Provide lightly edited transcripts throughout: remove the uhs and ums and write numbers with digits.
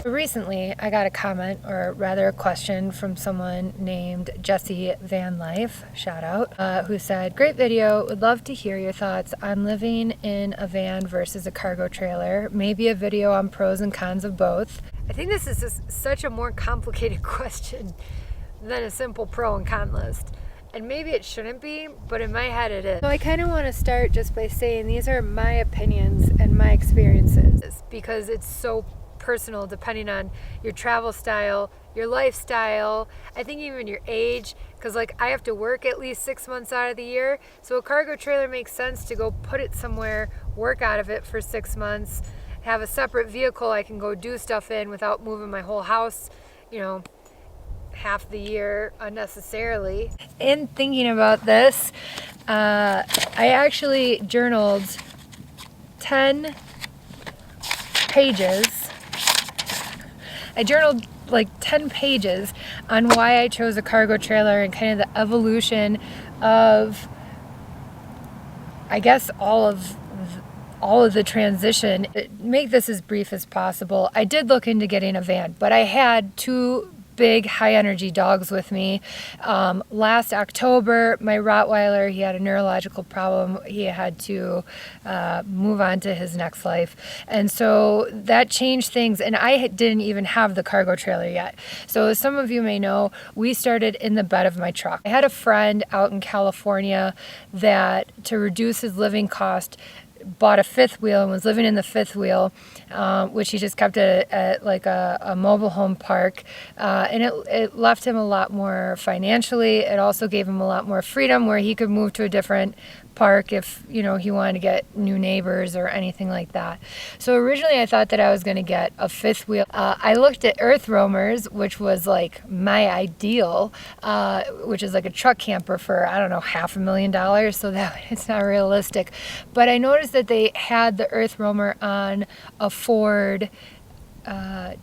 Recently, I got a comment, or rather a question, from someone named Jesse Van Life, shout out, who said, "Great video, would love to hear your thoughts on living in a van versus a cargo trailer. Maybe a video on pros and cons of both." I think this is just such a more complicated question than a simple pro and con list. And maybe it shouldn't be, but in my head it is. So I kind of want to start just by saying these are my opinions and my experiences, because it's so personal depending on your travel style, your lifestyle, I think even your age, because like I have to work at least 6 months out of the year, so a cargo trailer makes sense to go put it somewhere, work out of it for 6 months, have a separate vehicle I can go do stuff in without moving my whole house, half the year unnecessarily. In thinking about this, I actually journaled 10 pages. I journaled like 10 pages on why I chose a cargo trailer and kind of the evolution of, I guess, all of the transition. Make this as brief as possible. I did look into getting a van, but I had two big high energy dogs with me. Last October, my Rottweiler, he had a neurological problem. He had to move on to his next life. And so that changed things, and I didn't even have the cargo trailer yet. So as some of you may know, we started in the bed of my truck. I had a friend out in California that, to reduce his living cost, bought a fifth wheel and was living in the fifth wheel, which he just kept at like a mobile home park, and it left him a lot more financially. It also gave him a lot more freedom, where he could move to a different park if he wanted to get new neighbors or anything like that. So originally I thought that I was going to get a fifth wheel. I looked at Earth Roamers, which was like my ideal, which is like a truck camper for, I don't know, $500,000, so that it's not realistic. But I noticed that they had the Earth Roamer on a Ford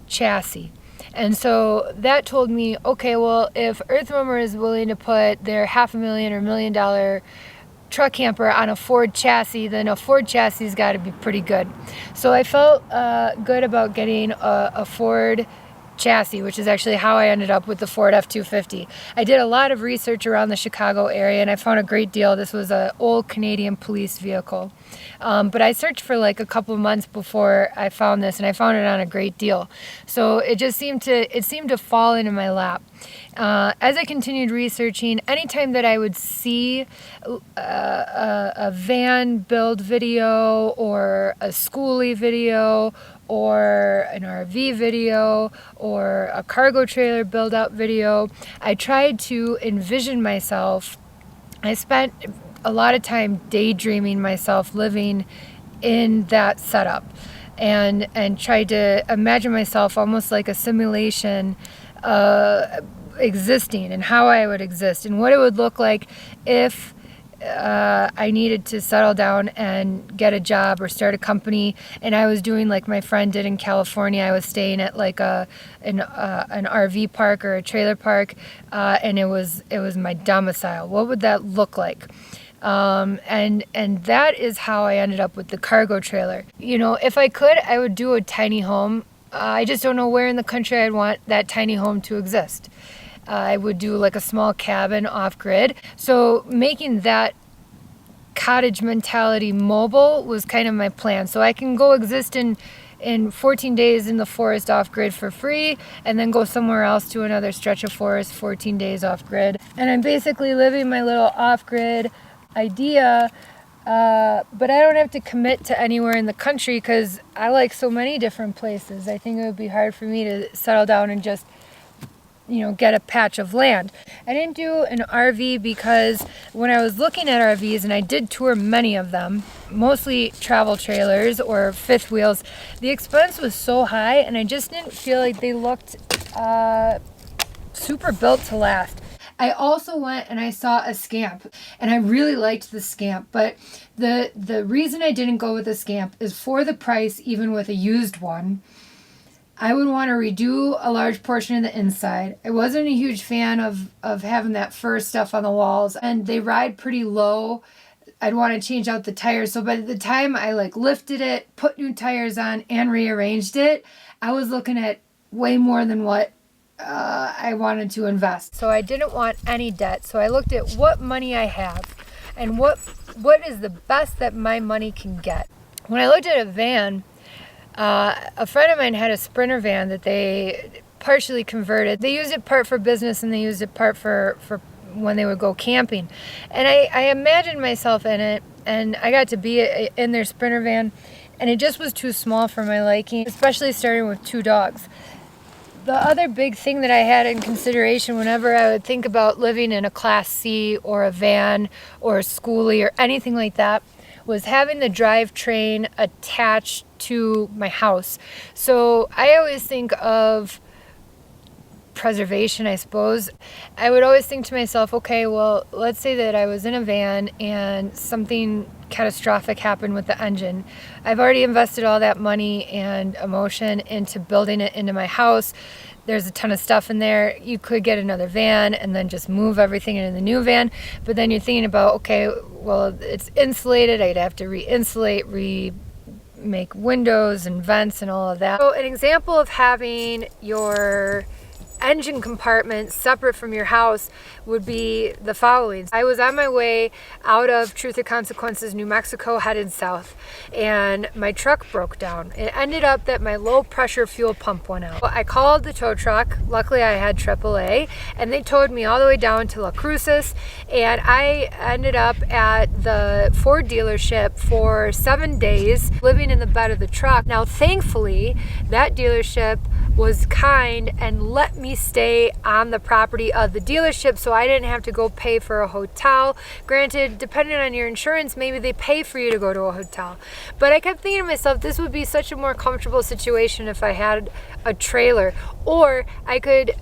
chassis. And so that told me, okay, well, if Earth Roamer is willing to put their $500,000 or $1 million truck camper on a Ford chassis, then a Ford chassis has got to be pretty good. So I felt good about getting a Ford chassis, which is actually how I ended up with the Ford F-250. I did a lot of research around the Chicago area, and I found a great deal. This was an old Canadian police vehicle. But I searched for like a couple of months before I found this, and I found it on a great deal. So it just seemed to fall into my lap. As I continued researching, anytime that I would see a van build video or a schoolie video or an RV video or a cargo trailer build out video, I tried to envision myself. I spent a lot of time daydreaming myself living in that setup, and tried to imagine myself almost like a simulation existing, and how I would exist and what it would look like if I needed to settle down and get a job or start a company, and I was doing like my friend did in California. I was staying at like an RV park or a trailer park, and it was my domicile. What would that look like? And that is how I ended up with the cargo trailer. If I could, I would do a tiny home. I just don't know where in the country I'd want that tiny home to exist. I would do like a small cabin off-grid. So making that cottage mentality mobile was kind of my plan. So I can go exist in 14 days in the forest off-grid for free, and then go somewhere else to another stretch of forest 14 days off-grid. And I'm basically living my little off-grid idea, but I don't have to commit to anywhere in the country because I like so many different places. I think it would be hard for me to settle down and just get a patch of land. I didn't do an RV because when I was looking at RVs, and I did tour many of them, mostly travel trailers or fifth wheels, the expense was so high, and I just didn't feel like they looked super built to last. I also went and I saw a Scamp, and I really liked the Scamp, but the reason I didn't go with the Scamp is for the price, even with a used one. I would want to redo a large portion of the inside. I wasn't a huge fan of having that fur stuff on the walls, and they ride pretty low. I'd want to change out the tires. So by the time I lifted it, put new tires on, and rearranged it, I was looking at way more than what I wanted to invest. So I didn't want any debt. So I looked at what money I have and what is the best that my money can get. When I looked at a van, a friend of mine had a Sprinter van that they partially converted. They used it part for business and they used it part for when they would go camping. And I imagined myself in it, and I got to be in their Sprinter van, and it just was too small for my liking, especially starting with 2 dogs. The other big thing that I had in consideration whenever I would think about living in a Class C or a van or a schoolie or anything like that was having the drivetrain attached to my house. So I always think of preservation, I suppose. I would always think to myself, okay, well, let's say that I was in a van and something catastrophic happened with the engine. I've already invested all that money and emotion into building it into my house. There's a ton of stuff in there. You could get another van and then just move everything into the new van. But then you're thinking about, okay, well, it's insulated. I'd have to re-insulate, make windows and vents and all of that. So an example of having your engine compartment separate from your house would be the following. I was on my way out of Truth or Consequences, New Mexico, headed south, and my truck broke down. It ended up that my low pressure fuel pump went out. I called the tow truck. Luckily I had AAA, and they towed me all the way down to La Cruces, and I ended up at the Ford dealership for 7 days living in the bed of the truck. Now thankfully that dealership was kind and let me stay on the property of the dealership, so I didn't have to go pay for a hotel. Granted, depending on your insurance, maybe they pay for you to go to a hotel. But I kept thinking to myself, this would be such a more comfortable situation if I had a trailer. Or I could,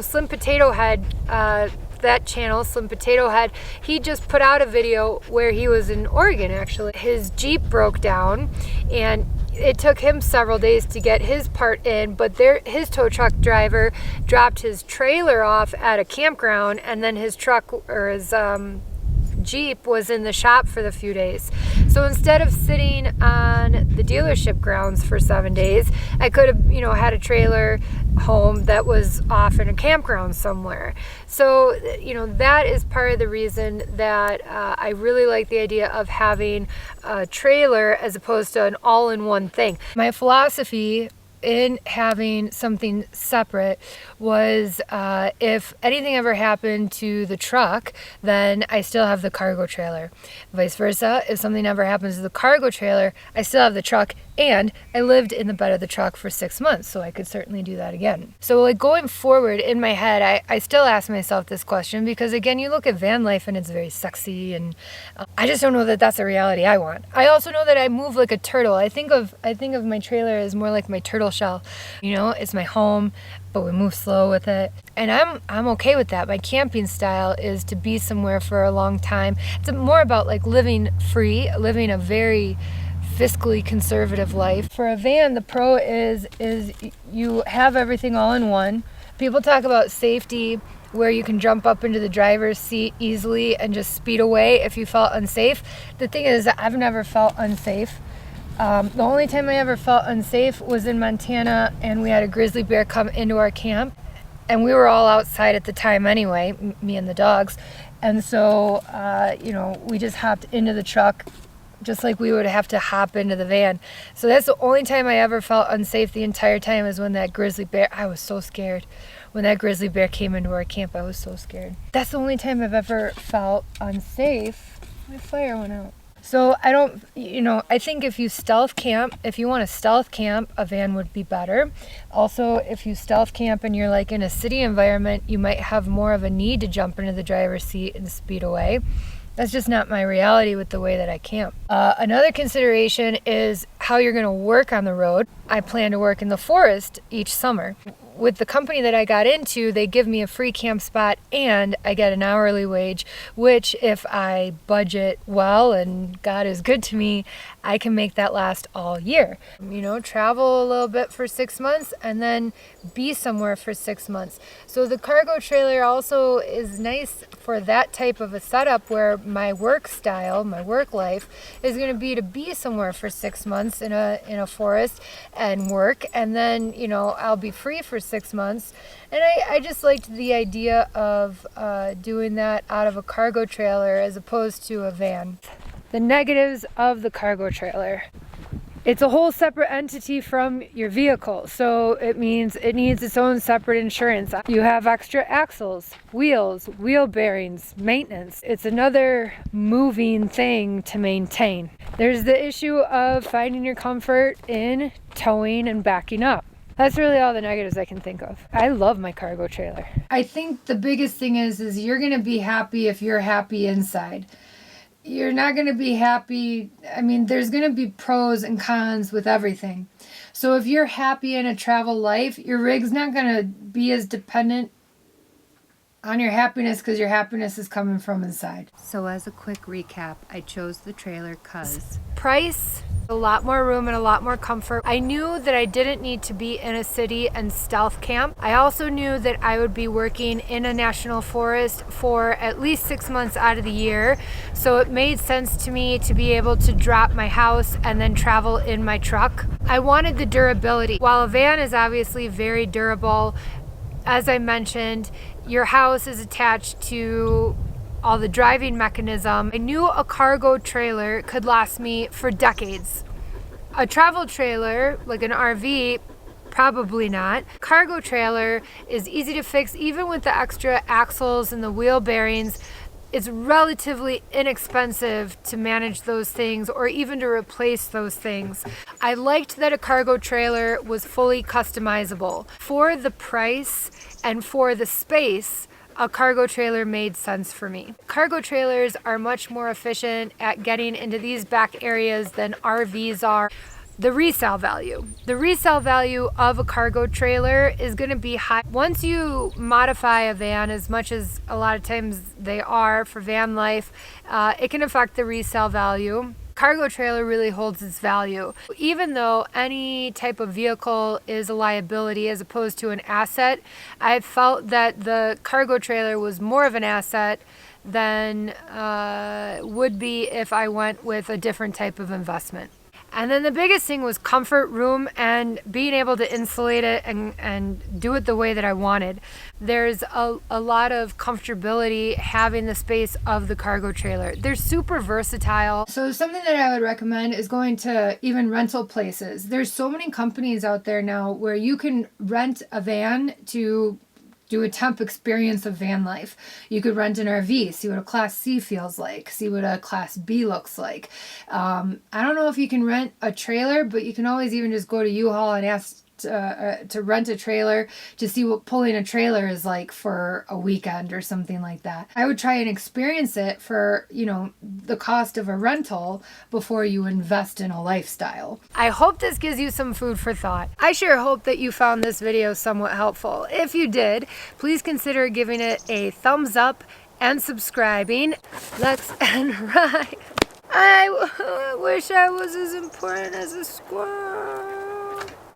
Slim Potato Head, that channel, Slim Potato Head, he just put out a video where he was in Oregon actually. His Jeep broke down and it took him several days to get his part in, but his tow truck driver dropped his trailer off at a campground, and then his truck or his Jeep was in the shop for the few days. So instead of sitting on the dealership grounds for 7 days, I could have, had a trailer home that was off in a campground somewhere. So, that is part of the reason that I really like the idea of having a trailer as opposed to an all-in-one thing. My philosophy in having something separate was if anything ever happened to the truck, then I still have the cargo trailer. Vice versa, if something ever happens to the cargo trailer, I still have the truck, and I lived in the bed of the truck for 6 months, so I could certainly do that again. So going forward in my head, I still ask myself this question because again, you look at van life and it's very sexy, and I just don't know that that's a reality I want. I also know that I move like a turtle. I think of my trailer as more like my turtle shell. It's my home, but we move slow with it, and I'm okay with that. My camping style is to be somewhere for a long time. It's more about like living free, living a very fiscally conservative life. For a van, the pro is you have everything all in one. People talk about safety, where you can jump up into the driver's seat easily and just speed away if you felt unsafe. The thing is that I've never felt unsafe. The only time I ever felt unsafe was in Montana, and we had a grizzly bear come into our camp, and we were all outside at the time anyway, me and the dogs, and so we just hopped into the truck just like we would have to hop into the van. So that's the only time I ever felt unsafe the entire time, is when that grizzly bear, I was so scared. When that grizzly bear came into our camp, I was so scared. That's the only time I've ever felt unsafe. My fire went out. So I think if you want to stealth camp, a van would be better. Also, if you stealth camp and you're like in a city environment, you might have more of a need to jump into the driver's seat and speed away. That's just not my reality with the way that I camp. Another consideration is how you're going to work on the road. I plan to work in the forest each summer. With the company that I got into, they give me a free camp spot and I get an hourly wage, which if I budget well and God is good to me, I can make that last all year. You know, travel a little bit for 6 months and then be somewhere for 6 months. So the cargo trailer also is nice for that type of a setup where my work style, my work life is going to be somewhere for 6 months in a forest and work, and then, you know, I'll be free for 6 months. And I just liked the idea of doing that out of a cargo trailer as opposed to a van. The negatives of the cargo trailer. It's a whole separate entity from your vehicle, so it means it needs its own separate insurance. You have extra axles, wheels, wheel bearings, maintenance. It's another moving thing to maintain. There's the issue of finding your comfort in towing and backing up. That's really all the negatives I can think of. I love my cargo trailer. I think the biggest thing is you're gonna be happy if you're happy inside. You're not going to be happy. I mean, there's going to be pros and cons with everything. So if you're happy in a travel life, your rig's not going to be as dependent on your happiness because your happiness is coming from inside. So as a quick recap, I chose the trailer because price, a lot more room and a lot more comfort. I knew that I didn't need to be in a city and stealth camp. I also knew that I would be working in a national forest for at least 6 months out of the year. So it made sense to me to be able to drop my house and then travel in my truck. I wanted the durability. While a van is obviously very durable, as I mentioned, your house is attached to all the driving mechanism. I knew a cargo trailer could last me for decades. A travel trailer, like an RV, probably not. Cargo trailer is easy to fix even with the extra axles and the wheel bearings. It's relatively inexpensive to manage those things or even to replace those things. I liked that a cargo trailer was fully customizable. For the price and for the space, a cargo trailer made sense for me. Cargo trailers are much more efficient at getting into these back areas than RVs are. The resale value. The resale value of a cargo trailer is going to be high. Once you modify a van, as much as a lot of times they are for van life, it can affect the resale value. Cargo trailer really holds its value. Even though any type of vehicle is a liability as opposed to an asset, I felt that the cargo trailer was more of an asset than would be if I went with a different type of investment. And then the biggest thing was comfort, room, and being able to insulate it and do it the way that I wanted. There's a lot of comfortability having the space of the cargo trailer. They're super versatile. So something that I would recommend is going to even rental places. There's so many companies out there now where you can rent a van to do a temp experience of van life. You could rent an RV, see what a Class C feels like, see what a Class B looks like. I don't know if you can rent a trailer, but you can always even just go to U-Haul and ask to rent a trailer to see what pulling a trailer is like for a weekend or something like that. I would try and experience it for, you know, the cost of a rental before you invest in a lifestyle. I hope this gives you some food for thought. I sure hope that you found this video somewhat helpful. If you did, please consider giving it a thumbs up and subscribing. Let's and ride. I wish I was as important as a squirrel.